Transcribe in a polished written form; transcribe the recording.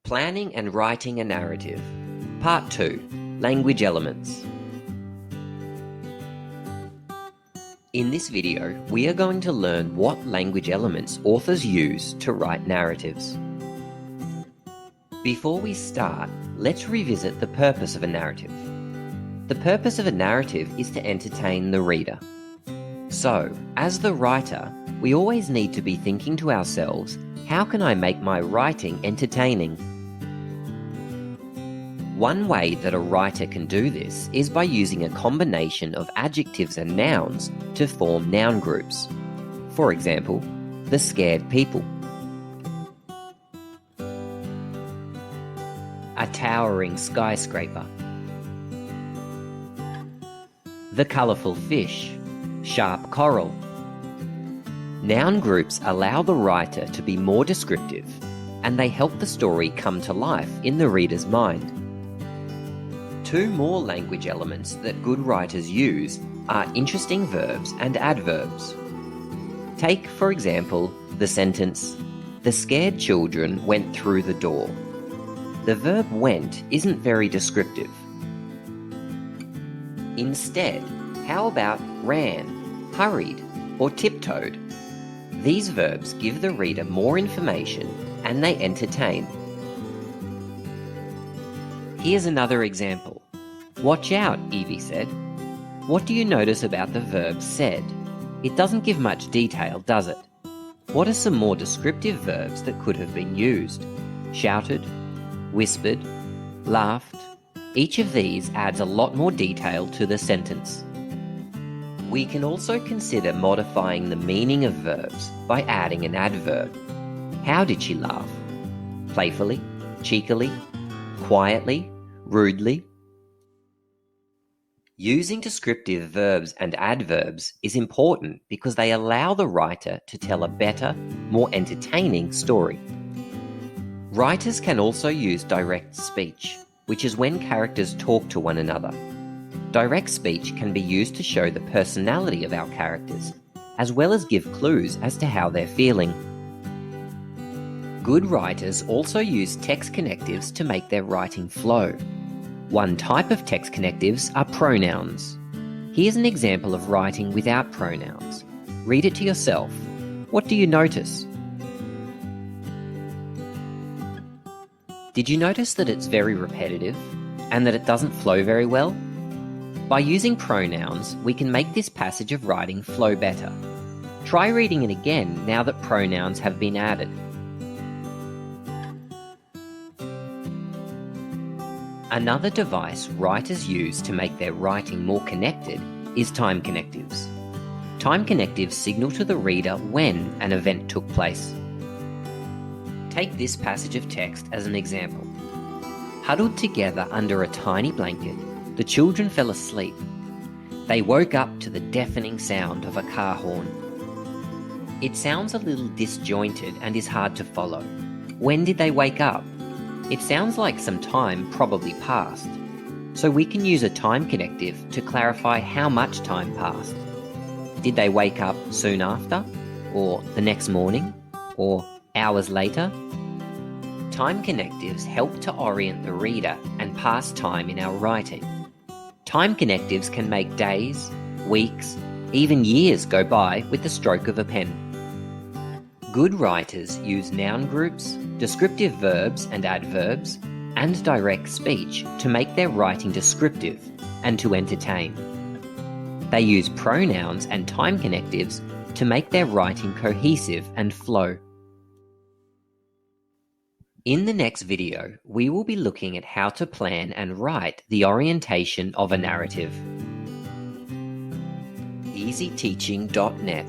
Planning and Writing a Narrative. Part 2. Language Elements. In this video, we are going to learn what language elements authors use to write narratives. Before we start, let's revisit the purpose of a narrative. The purpose of a narrative is to entertain the reader. So, as the writer, we always need to be thinking to ourselves, how can I make my writing entertaining? One way that a writer can do this is by using a combination of adjectives and nouns to form noun groups. For example, the scared people, a towering skyscraper, the colourful fish, sharp coral. Noun groups allow the writer to be more descriptive, and they help the story come to life in the reader's mind. Two more language elements that good writers use are interesting verbs and adverbs. Take, for example, the sentence, "The scared children went through the door." The verb went isn't very descriptive. Instead, how about ran, hurried, or tiptoed? These verbs give the reader more information and they entertain. Here's another example. "Watch out," Evie said. What do you notice about the verb said? It doesn't give much detail, does it? What are some more descriptive verbs that could have been used? Shouted, whispered, laughed. Each of these adds a lot more detail to the sentence. We can also consider modifying the meaning of verbs by adding an adverb. How did she laugh? Playfully, cheekily, quietly, rudely. Using descriptive verbs and adverbs is important because they allow the writer to tell a better, more entertaining story. Writers can also use direct speech, which is when characters talk to one another. Direct speech can be used to show the personality of our characters, as well as give clues as to how they're feeling. Good writers also use text connectives to make their writing flow. One type of text connectives are pronouns. Here's an example of writing without pronouns. Read it to yourself. What do you notice? Did you notice that it's very repetitive and that it doesn't flow very well? By using pronouns, we can make this passage of writing flow better. Try reading it again now that pronouns have been added. Another device writers use to make their writing more connected is time connectives. Time connectives signal to the reader when an event took place. Take this passage of text as an example. Huddled together under a tiny blanket, the children fell asleep. They woke up to the deafening sound of a car horn. It sounds a little disjointed and is hard to follow. When did they wake up? It sounds like some time probably passed. So we can use a time connective to clarify how much time passed. Did they wake up soon after? Or the next morning? Or hours later? Time connectives help to orient the reader and pass time in our writing. Time connectives can make days, weeks, even years go by with the stroke of a pen. Good writers use noun groups, descriptive verbs and adverbs, and direct speech to make their writing descriptive and to entertain. They use pronouns and time connectives to make their writing cohesive and flow. In the next video, we will be looking at how to plan and write the orientation of a narrative. EasyTeaching.net